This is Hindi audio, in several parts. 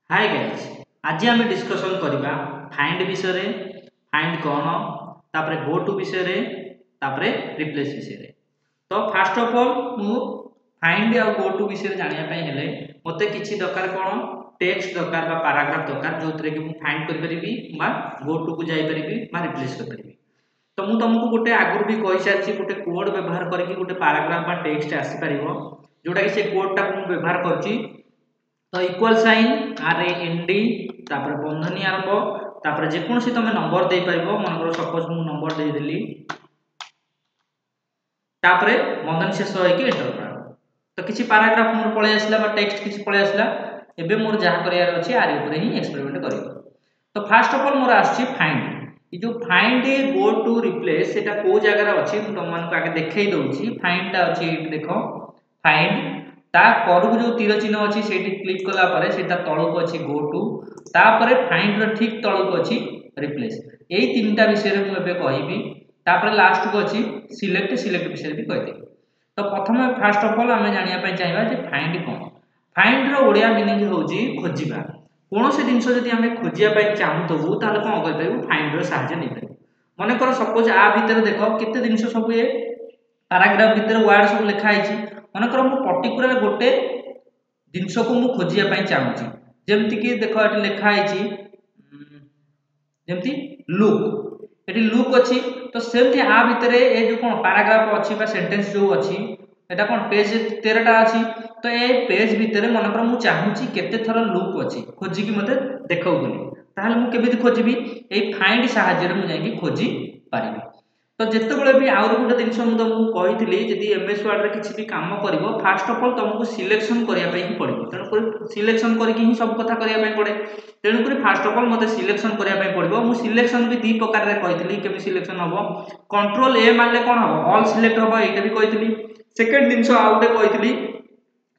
हाय गाइस, आज आम डिस्कसन करवा फाइंड विषय फाइंड कौन तापरे गो टू विषय तापरे रिप्लेस विषय। तो फास्ट ऑफ ऑल मु फाइंड आ गो टू विषय जानिया पई हेले मते किछि दरकार कोन टेक्स्ट दरकार बा पैराग्राफ दरकार जोतरे कि मु फाइंड कर परिबी बा गो टू को जाई परिबी बा रिप्लेस कर परिबी। तो मु तुमको गोटे आगुर भी कहि सारछि गोटे कोड व्यवहार करके गोटे पैराग्राफ बा टेक्स्ट आसी परिबो जोटा कि से कोड टा मु व्यवहार करछि। तो equal sign R A N D तापर बंधनी आरंभ तापर जेकोसी तुम नंबर दे पारिबो मन करो सपोज मु नंबर दे देली तापर बंधन शेष होई कि एंटर करा। तो किछि पैराग्राफ मोर पळे आसला बा टेक्स्ट किछि पळे आसला एबे मोर जहा करियार अछि आर ऊपर ही एक्सपेरिमेंट करियो। तो फर्स्ट ऑफ ऑल मोर आछि फाइंड ई जो फाइंड गो टू रिप्लेस सेटा को जगह रे अछि मु तुम मन को आगे देखाई दउछि। फाइंड ता अछि देखो फाइंड ता करु जो तीर चिन्ह अछि सेठी क्लिक कला परे सेटा तळको अछि गो टू तापरे फाइंड रो ठीक तळको अछि रिप्लेस। एई तीनटा विषय रे मु एबे कहिबी तापरे लास्ट को अछि सिलेक्ट विषय भी कहि देबी। तो प्रथम फर्स्ट ऑफ ऑल हमें जानिया पय चाहिबा जे फाइंड कोन। फाइंड रो ओडिया मीनिंग होउची खोजिबा। कोनोसे जिंस जदि हमें खोजिया पय चाहतबु ताले कोन करि परबु फाइंड रो सहायता नै परबु। माने कर सपोज आ भीतर देखो केते जिंस सब ए पैराग्राफ भीतर वर्ड सब लिखा आइची माने कर मु पर्टिकुलर गोटे जिंस को मु खोजिया पय चाहूची जेमति कि देखो एटी लिखा आइची जेमति लुक एटी लुक अछि। तो सेमति आ भीतर ए जो कोन पैराग्राफ अछि बा सेंटेंस जो अछि एटा कोन पेज 13 टा अछि। तो ए पेज भीतर मन कर मु चाहूची केते थरा लुक अछि खोजि कि मते देखाउ बोली ताहाले मु केबिति खोजिबी ए फाइंड सहायता रे मु जाई कि खोजि पारिबी। तो जेते बेले भी आउर गोटे जिंस मु तुमको कहितली जदि एमएस वर्ड रे किछि भी काम करिवो फर्स्ट ऑफ ऑल तुमको सिलेक्शन करिया पई ही पड़िबो। तेनु कर सिलेक्शन करके ही सब कथा करिया पई पड़े। तेनु कर फर्स्ट ऑफ ऑल मते सिलेक्शन करिया पई पड़िबो। मु सिलेक्शन भी दी प्रकार रे कहितली केबे सिलेक्शन हबो कंट्रोल ए मारले कोन हबो ऑल सिलेक्ट हबो एटा भी कहितली। सेकंड जिंस आउटे कहितली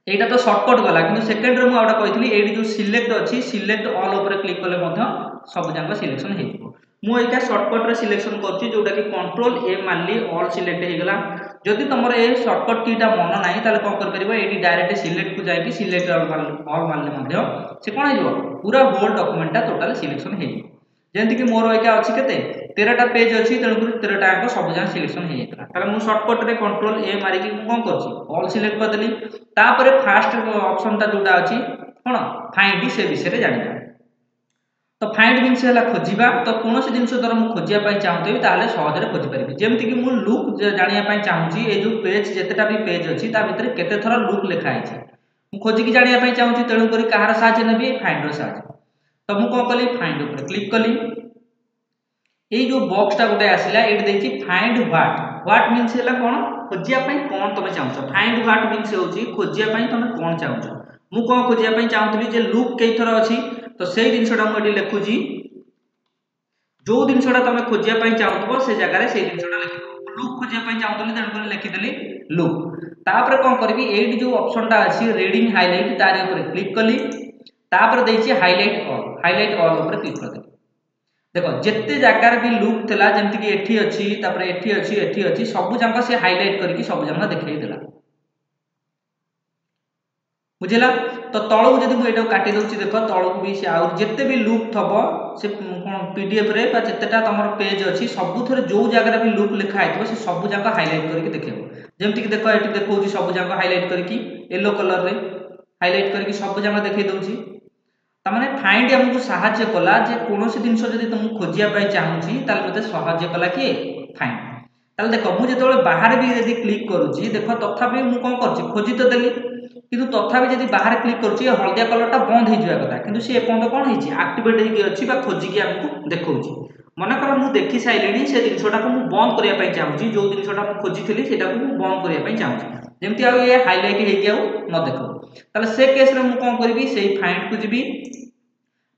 एटा तो शॉर्टकट गला किंतु सेकंड रे मु आउटा कहितली एडी जो सिलेक्ट अछि सिलेक्ट ऑल ऊपर क्लिक करले मध्य सब जांग सिलेक्शन हेजिवो। मु एका शॉर्टकट रे सिलेक्शन करछि जोटा कि कंट्रोल ए मारली ऑल सिलेक्ट हे गला। जदि तमर ए शॉर्टकट कीटा मन नाही ताले कोन कर परिबो एडी डायरेक्ट सिलेक्ट को जाय कि सिलेक्ट ऑल मारले मध्य से कोन हेजिवो पूरा होल डॉक्यूमेंट टा टोटल सिलेक्शन हेजिवो। जेंति कि मोर एका अछि केते 13 टा पेज अछि तेनु कर 13 टा को सब जांग सिलेक्शन हे जेतला। ताले मु शॉर्टकट रे कंट्रोल ए मारि कि कोन करछि ऑल सिलेक्ट कर देली। तापरे फर्स्ट ऑप्शन टा जोटा अछि कोन फाइंड से विषय रे जानिबा। तो फाइंड मीन्स हला खोजिबा। तो कोनोसे जिंस दर मु खोजिया पय चाहतबी ताले सहज रे खोजि परिबी। जेमति कि मु लुक जानिया पय चाहूची ए जो पेज जेतेटा भी पेज अछि ता भितर केते थरा लुक लिखा आइछि मु खोजि कि जानिया पय चाहूची तेनु करी कहार सहायता नेबी फाइंड रो सहायता। तो मु कोन कली फाइंड ऊपर क्लिक कली ए जो बॉक्स टा गोटे आसिला एट देछि फाइंड व्हाट मीन्स हला कोन खोजिया पय कोन तमे चाहूछ। फाइंड व्हाट मीन्स होउची खोजिया पय तमे कोन चाहूछ। मु कोन खोजिया पय चाहतली जे लुक केइ थरा अछि तो सेई जिंसटा मु एटी लेखुजी जो जिंसटा तमे खोजिया पय चाहतबो से जगह रे सेई जिंसटा लिखिबो। लुक खोजिया पय चाहतली तेनु कर लिखि देली लुक। तापर कोन करबी एटी जो ऑप्शन टा अछि रीडिंग हाइलाइट तारे ऊपर क्लिक कली तापर देछि हाइलाइट ऑल ऊपर क्लिक कर देली। देखो जेते जगह रे भी लुक थला जेमति कि एठी अछि तापर एठी अछि सब जांका से हाइलाइट करके सब जांका देखाई देला बुझिला। तो तळु जदि मु एटा काटि दउची देखो तळु भी से आउ जेते भी लुक थबो से कोन पीडीएफ रे बा जेतेटा तमर पेज अछि सब थरे जो जगह रे भी लुक लिखा आइतो से सब जांका हाइलाइट करके देखेबो। जेमति कि देखो एठी देखौची सब जांका हाइलाइट करके येलो कलर रे हाइलाइट करके सब जांका देखाई दउची। त माने फाइंड हमकु सहायता कला जे कोनोसे जिंस जदि तुम खोजिया पय चाहूची ताले मते सहायता कला कि फाइंड। ताले देखो मु जेतोले बाहर भी यदि क्लिक करूची देखो तथापि मु कोन करची खोजि तो देली किंतु तथापि जदि बाहर क्लिक करूची हळदिया कलर टा बंद हे जिवा कथा किंतु से एपंत कोन हेची एक्टिवेट हे कि अछि बा खोजि कि हमकु देखौची। माने कर मु देखि साइलेनी से जिंसटा को मु बंद करिया पय चाहूची जो जिंसटा मु खोजिथिली सेटा को मु बंद करिया पय चाहूची जेमति आ ये हाइलाइट हे कि आ न देखो। ताले से केस रे मु कोन करबी सेही फाइंड को जिबी।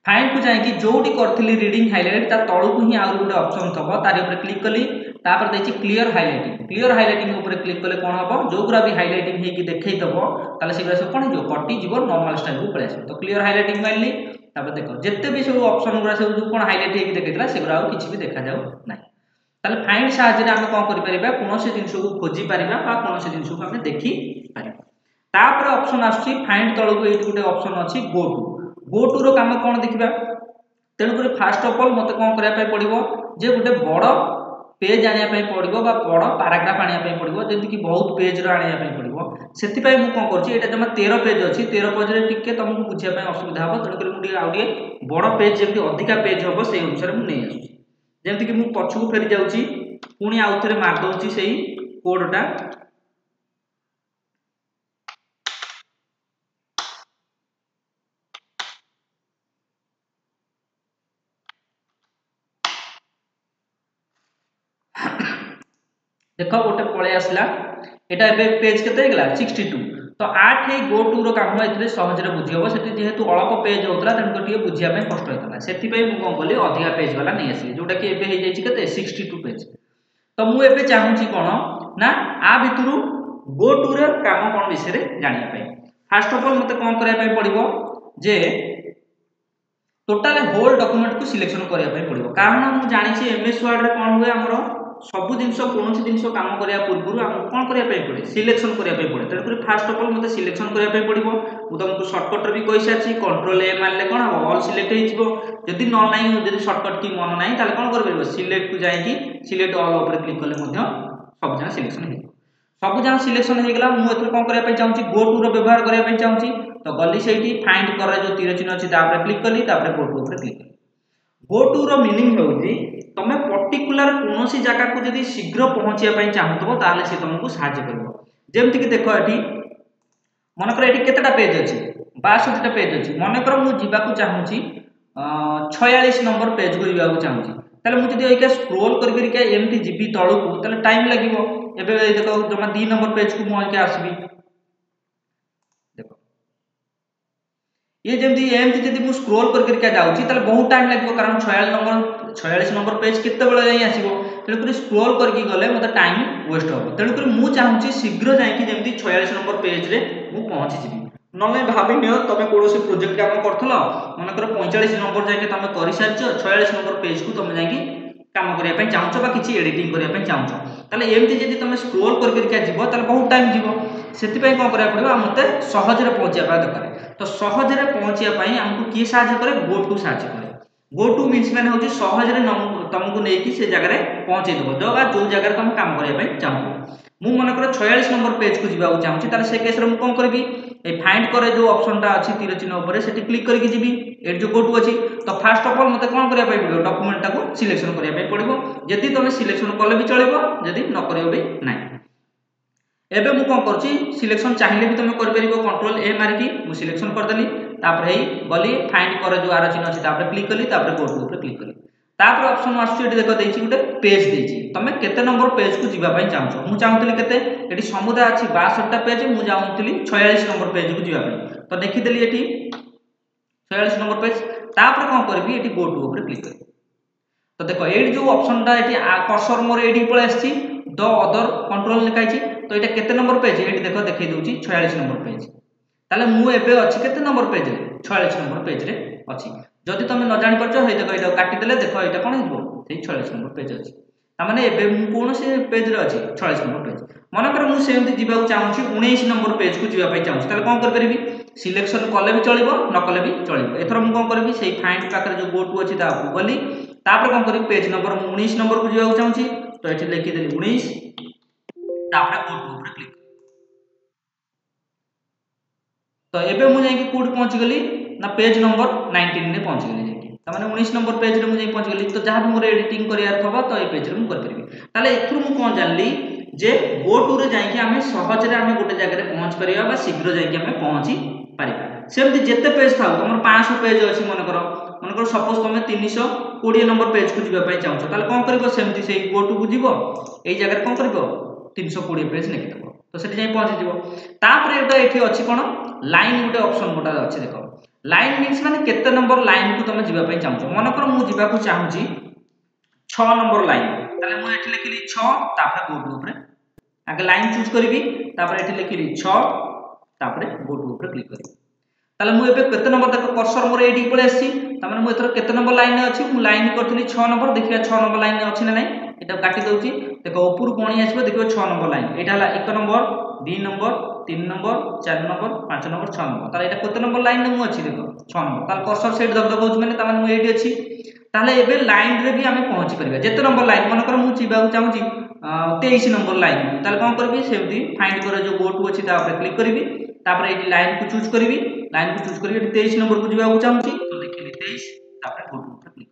फाइंड को जाई कि जोडी करथिली रीडिंग हाइलाइट ता तळु को ही आउर गोटे ऑप्शन थबो तारे ऊपर क्लिक कली तापर देछि क्लियर हाइलाइटिंग ऊपर क्लिक कले कोन हबो जोगुरा भी हाइलाइटिंग हे कि देखै दबो ताले सेगुरा सब कोन जो कटि जीवो नॉर्मल स्टाइल को पळे आसे। तो क्लियर हाइलाइटिंग मारली तापर देखो जेते भी सब ऑप्शन गुरा सब जो कोन हाइलाइट हे कि देखैतला सेगुरा आ किछि भी देखा जाउ नै। ताले फाइंड सहायता रे हम कोन करि परिबा कोनोसे जिंस को खोजि परिबा बा कोनोसे जिंस को हम देखि परिबा। तापर ऑप्शन आछि फाइंड तळु को एठी गोटे ऑप्शन अछि गो टू। गो टू रो काम कौन देखा तेणुक फास्ट ऑफ ऑल मत कौन करने पड़ो जे गोटे बड़ पेज आने पड़ो बड़ पाराग्राफ आने पड़ो जमीक बहुत पेज आने पड़ो से मुझे कौन कर जमा 13 पेज अच्छी 13 पेज टे तुमको बुझापी असुविधा हम तेणुक मुझे आगे बड़ पेज जमी अधिका पेज हम से अनुसार मुझे जमीक मुझे पछक फेरी जाऊँगी पुणी आउ थे मारदे से कोडटा देख गोटे पलि आसला यहाँ पेज के 62 तो 8 गो टू रो काम ये सहजरे बुझी हम से जेहेतु अल्प पेज होता तेणुक टे बुझापी कष्ट होता से मुझे कौन कली अधिका पेज वाला नहीं आसली जोटा कि के 62 पेज तो मुझे चाहूँगी कौन ना आ भितर गो टू रो काम कौन विषय जानापी फास्ट ऑफ ऑल मत कौन करने पड़ो जे टोटाल होल डॉक्यूमेंट को सिलेक्शन करने पड़ो कारण मुझे जानी एमएस वर्ड रे कौन हुए आमर सब जिनस कौन जिनस कम करने पूर्व आमको कौन करने पड़े सिलेक्शन करने पड़े तेणुक फास्ट ऑफ ऑल मत सिलेक्शन करने पड़ो मुझे तुमको सर्टकट भी कही सारी कंट्रोल ए मारे कौन हम ऑल सिलेक्ट होदी न ना जब सर्टकट की मन ना तो कौन कर सिलेक्ट को जाकि सिलेक्ट ऑल उपर क्लिक कले सब जन सिलेक्शन हो सब जन सिलेक्शन होगा मुझे कौन करने चाहूँगी गो टू रो व्यवहार करने चाहूँगी तो गली से फाइंड कर जो तीर चिन्ह अच्छी क्लिक कली गो टू उपर क्लिक कली गो टू रो मीनिंग होउची तमे पर्टिकुलर कोनोसी जगह को जदी शीघ्र पहुंचिया पई चाहतबो ताले से तुमको सहायता करबो जेमति कि देखो एठी मन कर एठी केतेटा पेज अछि 62 टा पेज अछि मन कर मु जिबा को चाहूची 46 नंबर पेज को जिबा को चाहूची ताले मु जदी एका स्क्रॉल कर कर के एमति जिबी तळु को ताले टाइम लागिवो एबे देखो जमा 2 नंबर पेज को मु के आसीबी ये जमी एमती जब मुझे स्क्रोल करके जाऊँगी ताले बहुत टाइम लगे कारण 46 नंबर पेज केत आसो तेणुक स्क्रोल करके गले मतलब टाइम वेस्ट हम तेणुक मुझे चाहूँगी शीघ्र जाकि जमी 46 नंबर पेज रे मु पहुँचीजी ना भाव नि तुम कौन प्रोजेक्ट काम कर मनकर 45 नंबर जाके तुम कर सारी 46 नंबर पेज को तुम जाकि काम करने चाहूँ कि एडिटिंग करने चाहूँ ताले एमती जब तुम स्क्रोल करके जीव ताले बहुत टाइम जीव से कौन करा पड़ो मत सहजरे पहुँचा दरकार तो सहजरे पहुँचापी आमको किए साहाय्य करे गो टू साहाय्य करे गो टू मीन्स मैंने हूँ सहजरे तुमको नहीं से जगह पहुँचे देव जो जगह तुम काम करने चाहूँ मु मनकर 46 नंबर पेज को जीवा चाहूँगी ताले से केस रे मु कौन करी फाइंड करे जो ऑप्शनटा अच्छी तीर चिन्ह उपर से क्लिक करके जीवी ये जो गो टू अच्छी तो फास्ट ऑफ ऑल मत कौन करने पड़ो डॉक्यूमेंट को सिलेक्शन करने पड़ो जदि तुम सिलेक्शन कले भी चलो जदि न कर भी ना एबे मु कौन कर सिलेक्शन चाहिए भी तुम कर कंट्रोल ए मारिकी मु सिलेक्शन करदेली तापर गली फाइंड कर जो आर चिन्ह अच्छी क्लिक कली गो टू उपर क्लिक कली तापर ऑप्शन आसुची देख देछि गोटे पेज देछि तमे केते नंबर पेज को जीवा पई चाहछो मु चाहूतली केते एठी समुदाय अछि 62 टा पेज मु चाहूतली 46 नंबर पेज को जीवा पई तो देखि देली एठी 46 नंबर पेज तापर कोन करबी एठी गो टू ऊपर क्लिक करबी तो देखो एठी जो ऑप्शन टा एठी कर्सर मोर एठी पळे आछि द अदर कंट्रोल लिखा अछि तो एटा केते नंबर पेज एठी देखो देखै दोछि 46 नंबर पेज ताले मु एबे अछि केते नंबर पेज रे 46 नंबर पेज रे अछि जदि तुम न जानि परछ हे देखो एटा काटि देले देखो एटा कोन हिबो सेही 46 नंबर पेज अछि तामाने एबे मु कोन से पेज रे अछि 46 नंबर पेज मन कर मु सेमति जीवा चाहूछि 19 नंबर पेज को जीवा पई चाहूछि ताले कोन कर परबी सिलेक्शन कले भी चलिबो न कले भी चलिबो एथर मु कोन करबी सेही फाइंड पाखरे जो गो टू अछि ता गली तापर कोन करबी पेज नंबर 19 नंबर को जीवा चाहूछि तो एठी लिखि देली 19 तापर गो टू ऊपर क्लिक तो एबे मु जाई कोड पहुंच गली ना पेज नंबर 19 ने पहुंच गली तामाने 19 नंबर पेज रे मुझे पहुंच गली तो जहां भी मोर एडिटिंग करियार थबा तो ए पेज रे मु कर परबी ताले एथुर मु कोन जानली जे गो टू रे जाई कि हमें सहज रे हमें गोटे जगह रे पहुंच परिया बा शीघ्र जाई कि हमें पहुंची परिबा सेमति जत्ते पेज थाउ तमर 500 पेज अछि मन करो सपोज तुम 320 नंबर पेज को जीवा पई चाहछो ताले कोन करबो सेमति से गो टू को जीवो एई जगह कोन करबो 320 पेज लिखि देबो तो सेठी जाई पहुंची जीवो तापर एटा एठी अछि कोन लाइन गोटे ऑप्शन गोटा अछि देखो लाइन मीन्स माने केते नंबर लाइन को तुम जीवा पई चाहछो मन कर मु जीवा को चाहूची 6 नंबर लाइन ताले मु एठी लिखिली 6 तापर गो टू ऊपर आगे लाइन चूज करबी तापर एठी लिखिली 6 तापर गो टू ऊपर क्लिक करबी ताले मु एबे केते नंबर देखो कर्सर मोर एडी पळे आसी तामाने मु एथर केते नंबर लाइन अछि मु लाइन करथली 6 नंबर देखिया 6 नंबर लाइन अछि ना नै एटा काटि दउची देखो ऊपर कोणी आसीबो देखियो 6 नंबर लाइन एटा हला 1 number 2 number 3 number 4 number 5 number 6 number ताले एटा कते नंबर लाइन रे मु अछि देखो 6 नंबर ताले कर्सर सेट दब दब होछ माने ताने मु एठी अछि ताले एबे लाइन रे भी हमें पहुंची परिबा जेते नंबर लाइन मन कर मु चिबा चाहू छी 23 नंबर लाइन ताले कोन करबी सेमती फाइंड करे जो गो टू अछि ता ऊपर क्लिक करबी तापर एठी लाइन को चूज करबी लाइन को चूज करबी एठी 23 नंबर को जिबा चाहू छी तो देखिली 23 तापर गो टू पर क्लिक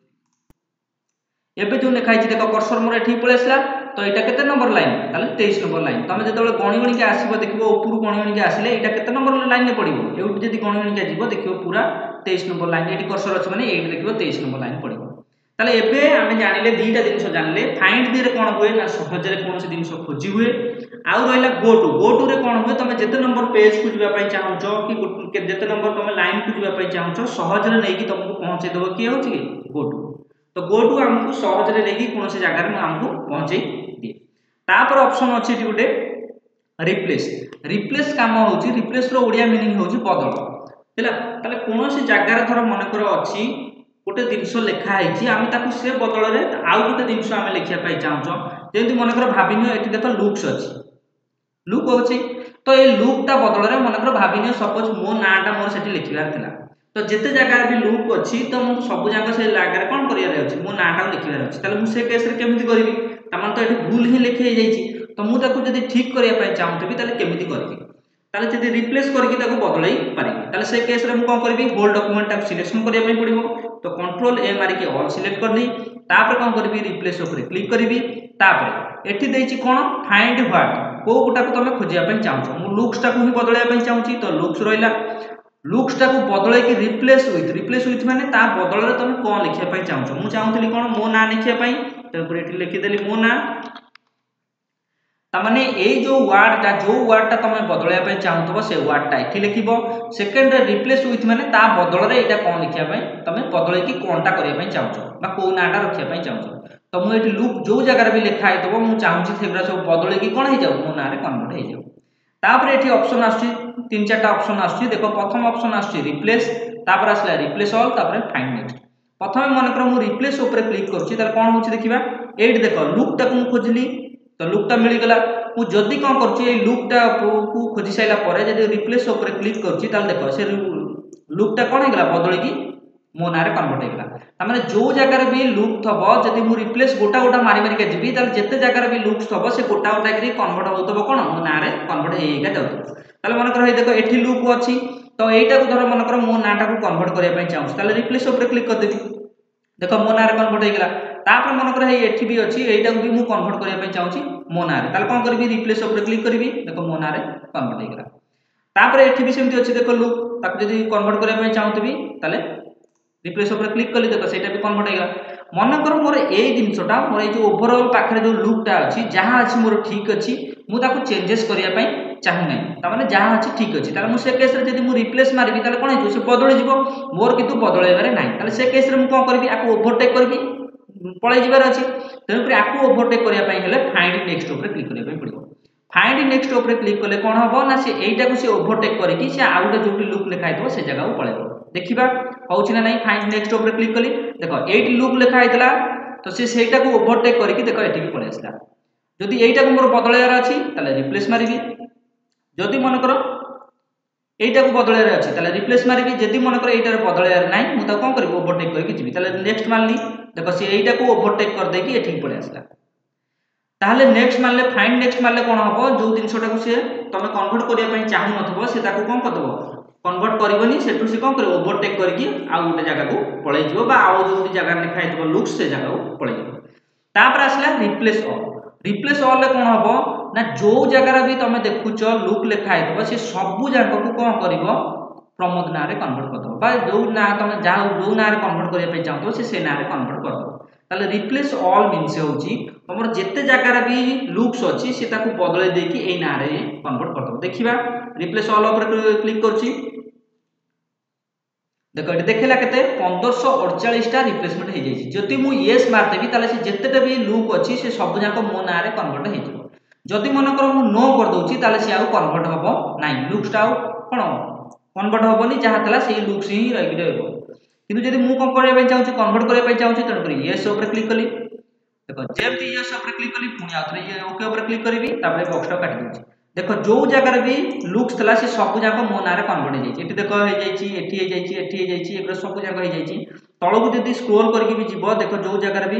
एबे जो लिखा है देखो कर्सर मोर एठी पळे आसला तो एटा केते नंबर लाइन ताले 23 नंबर लाइन तमे जेतबे गणी गणी के आसीबो देखिबो ऊपर गणी गणी के आसीले एटा केते नंबर लाइन रे पडिबो एउट जदी गणी गणी के जिवो देखिबो पूरा 23 नंबर लाइन एठी कर्सर अछि माने एठी देखिबो 23 नंबर लाइन पडिबो ताले एबे आमे जानिले दीटा जिंस जानले फाइंड दी रे कोन होय ना सहज रे कोनोसी जिंस खोजी हुए आउ रहला गो टू रे कोन होय तमे जेते नंबर पेज को जिबा पई चाहउछो कि जेते नंबर तमे लाइन को जिबा पई चाहउछो सहज रे नै कि तुमको पहुंचे देबो कि होछि गो टू तो गो टू हमको सहज रे लेकी कोनोसी जगह रे हमको पहुंचे दिए तापर ऑप्शन अछि एटी गुटे रिप्लेस काम होछि रिप्लेस रो ओडिया मीनिंग होछि बदल हैला ताले कोनोसी जगह रे थरो मन कर अछि गोटे जिंस लिखा है आम ताकू से बदल रे आउ गोटे जिंस आम लिखिया पाई चाहूँ जेमती मन कर भाविनियो एठी देख लुक्स अछि लुक होछि तो ए लुक ता बदल रे मन कर भाविनियो सपोज मो नाटा मोर सेठी लिखिबार थिला तो जेते जगह भी लुक अछि तो मु सब जगह से लागर कोन करिया रे अछि मो नाटा लिखिबार अछि ताले मु से केस रे केमिति करबी तमन तो एठी भूल ही लिखि जाईछि तो मु ताकू जदी ठीक करिया पाई चाहूतबी ताले केमिति करबी ताले जदी रिप्लेस करके ताकू बदलै पारिबी ताले से केस रे मु कोन करबी होल डॉक्यूमेंट ताकू सिलेक्शन करिया पाई पड़िबो तो कंट्रोल ए मारी के ऑल सिलेक्ट कर दी तापर कोन करबी रिप्लेस ऊपर क्लिक करबी तापर एठी देइछि कोन फाइंड व्हाट को गुटा को तमे खोजिया पई चाहू मु लुक्स ताकू ही बदलया पई चाहूची तो लुक्स रोइला लुक्स ताकू बदलै कि रिप्लेस विथ माने ता बदल रे तमे कोन लिखिया पई चाहू मु चाहूतली कोन मो ना लिखिया पई तो ऊपर एठी लिखि देली मो ना तामाने ए जो वर्ड ता तमे बदलया पई चाहूतबो से वर्ड ता एठी लिखिबो सेकंड रे रिप्लेस विथ माने ता बदल रे एटा कोन लिखिया पई तमे बदलै कि कोनटा करिया पई चाहू बा को नाटा रखिया पई चाहू तो मु एठी लुक जो जगह रे भी लिखा हेतबो मु चाहूची सेगरा सब बदलै कि कोन हे जाऊ मो ना रे कन्वर्ट हे जाऊ तापर एठी ऑप्शन आछी तीन चारटा ऑप्शन आछी देखो प्रथम ऑप्शन आछी रिप्लेस तापर आसला रिप्लेस ऑल तापर फाइंड नेक्स्ट प्रथम मन कर मु रिप्लेस ऊपर क्लिक करछि तार कोन होछि देखिबा एठी देखो लुक ता को खोजली तो लुक ता मिली गला मु जदी कोन करछि ए लुक ता को खोजि साइला परे जदी रिप्लेस ऊपर क्लिक करछि ताल देखो से लुक ता कोन हे गला बदली कि मो नारे कन्वर्ट हे गला तामाने जो जगह रे भी लुक थबो जदी मु रिप्लेस गोटा गोटा मारी मारी के जिबी ताल जेते जगह रे भी लुक थबो से गोटा गोटा करी कन्वर्ट होतबो कोन मो नारे कन्वर्ट हे हेगा जाउतो ताले मन कर हे देखो एठी लुक अछि तो एटा को धर मन कर मो नाटा को कन्वर्ट करिया पई चाहू ताले रिप्लेस ऊपर क्लिक कर देबी देखो मो नारे कन्वर्ट हे गेला तापर मन कर हे एठी भी अछि एटा को भी मु कन्वर्ट करिया पई चाहूची मो नारे ताले कोन करबी रिप्लेस ऊपर क्लिक करबी देखो मो नारे कन्वर्ट हे गेला तापर एठी भी सेमति अछि देखो लुक ताको जदी कन्वर्ट करिया पई चाहूतबी ताले रिप्लेस ऊपर क्लिक कली देखो सेटा भी कन्वर्ट हे गेला मन कर मोर ए जिंसटा मोर ए जो ओवरऑल पाखरे जो लुक ता अछि जहां अछि मोर ठीक अछि मु ताको चेंजेस करिया पई चाहू नै त माने जहां अछि ठीक अछि ताले मु से केस रे जदी मु रिप्लेस मारबी ताले कोन हे से बदलै जिवो मोर किंतु बदलैबारे नै ताले से केस रे मु कोन करबी आको ओवरटेक करबी पळै जिबार अछि तेनु पर आको ओवरटेक करिया पई हेले फाइंड नेक्स्ट ऊपर क्लिक करिया पई पड़िबो फाइंड नेक्स्ट ऊपर क्लिक कले कोन हबो ना से एइटा को से ओवरटेक करिकि से आउटे जोटी लुक लिखा हेतबो से जगह को पळैबो देखिबा होउछि ना नै फाइंड नेक्स्ट ऊपर क्लिक कली देखो एट लुक लिखा हेतला तो से सेटा को ओवरटेक करिकि देखो एठी की पळे आसला जदी एइटा को मोर बदलैयार अछि ताले रिप्लेस मारिबी जदी मन करो एइटा को बदलैयार अछि ताले रिप्लेस मारिबी जदी मन करो एइटा बदलैयार नै मु ता कोन करबो ओवरटेक करिकि जिबी ताले नेक्स्ट मारली देखो से एइटा को ओवरटेक कर देकी एठी की पळे आसला ताहले नेक्स्ट मारले फाइंड नेक्स्ट मारले कोन हबो जो जिंसटा को से तमे कन्वर्ट करिया पई चाहू नथबो से ताको कोन करदबो कन्वर्ट करबनी सेटु से कोन करे ओवरटेक करके आ गोटे जगह को पळै जिवो बा आ जो जगह लिखा हेतबो लुक्स से जगह को पळै जिवो तापर आसला रिप्लेस ऑल ले कोन हबो ना जो जगह भी तमे देखुचो लुक लिखा हेतबो से सब जगह को कोन करबो प्रमोद ना रे कन्वर्ट कर दो बा जो ना तमे जाओ जो ना रे कन्वर्ट करिया पे चाहतो से ना रे कन्वर्ट कर दो ताले रिप्लेस ऑल मींस होची तमर जेते जगह भी लुक्स अछि से ताको बदलै देकी ए ना रे कन्वर्ट कर दो देखिबा रिप्लेस ऑल ऊपर क्लिक करची देखो ये देखेला केते 1548 टा रिप्लेसमेंट हे जाई जति मु यस मार देबी ताले से जेतेटा भी लुक अछि से सब जाको मो ना रे कन्वर्ट हे जबो जति मन कर मु नो कर दोची ताले से आ कन्वर्ट हबो नाही लुक्स टा कोन कन्वर्ट हबोनी जहा तला से लुक्स ही रहि रहबो किंतु जदी मु कोन करबा चाहूची कन्वर्ट करबा चाहूची तन करी यस ऊपर क्लिक कली देखो जेमती यस ऊपर क्लिक कली पुनी आथरे ये ओके ऊपर क्लिक करबी तापर बॉक्स टा काटि दोची देख जो जगार भी लुक्स था सी सब जाक मो ना कन्वर्ट हो जाए देख हो सब जाक हो तलू जब स्क्रोल करके भी जीव देख जो जगार भी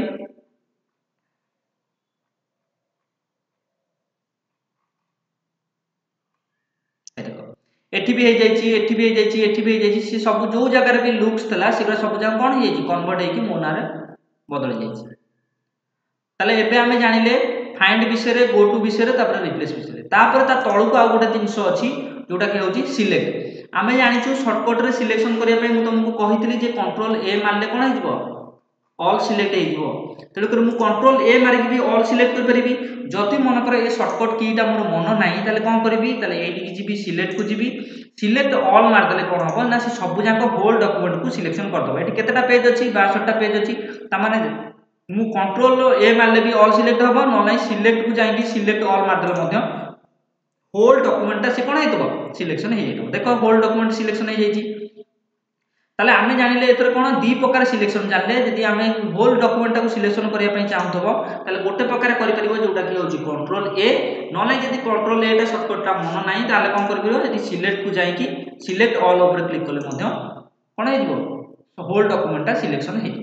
एठी भी हो जाइए एठी भी हो जाइए एठी भी हो जाइए सी सब जो जगार भी लुक्स था से सब जाक कौन हो कन्वर्ट हो मो ना बदल जाइए ताले एबे आमे जानिले फाइंड विषय गो टू विषय रिप्लेस विषय तापर ता तळु को आ गोटे जिंस अछि जोटा कि होची सिलेक्ट आमे जानिछु शॉर्टकट रे सिलेक्शन करिया पे मु तुमको कहितली जे कंट्रोल ए मारले कोन हिजबो ऑल सिलेक्ट हिजबो तेलो कर मु कंट्रोल ए मारि कि भी ऑल सिलेक्ट कर परिबी जति मन कर ए शॉर्टकट कीटा मोर मन नाही ताले कोन करबी ताले एठी कि जीबी सिलेक्ट को जीबी सिलेक्ट ऑल मार देले कोन हो ना से सब जाक होल डॉक्यूमेंट को सिलेक्शन कर दबो एठी केतेटा पेज अछि 62 टा पेज अछि ता माने मु कंट्रोल ए मारले भी ऑल सिलेक्ट हबो न नै सिलेक्ट को जाई कि सिलेक्ट ऑल मार देले मध्य होल डॉक्यूमेंट ता से कोन हेतबो सिलेक्शन हे जेतो देखो होल डॉक्यूमेंट सिलेक्शन हे जेची ताले आमे जानिले एतर कोन दी प्रकार सिलेक्शन जानले यदि आमे होल डॉक्यूमेंट को सिलेक्शन करिया पई चाहथबो ताले गोटे प्रकार करि परिबो जोटा कि होची कंट्रोल ए न नै यदि कंट्रोल ए टा शॉर्टकट ता मन नाही ताले कोन करि परिबो यदि सिलेक्ट को जाई कि सिलेक्ट ऑल ऊपर क्लिक करले मध्य कोन हे जेबो होल डॉक्यूमेंट ता सिलेक्शन हे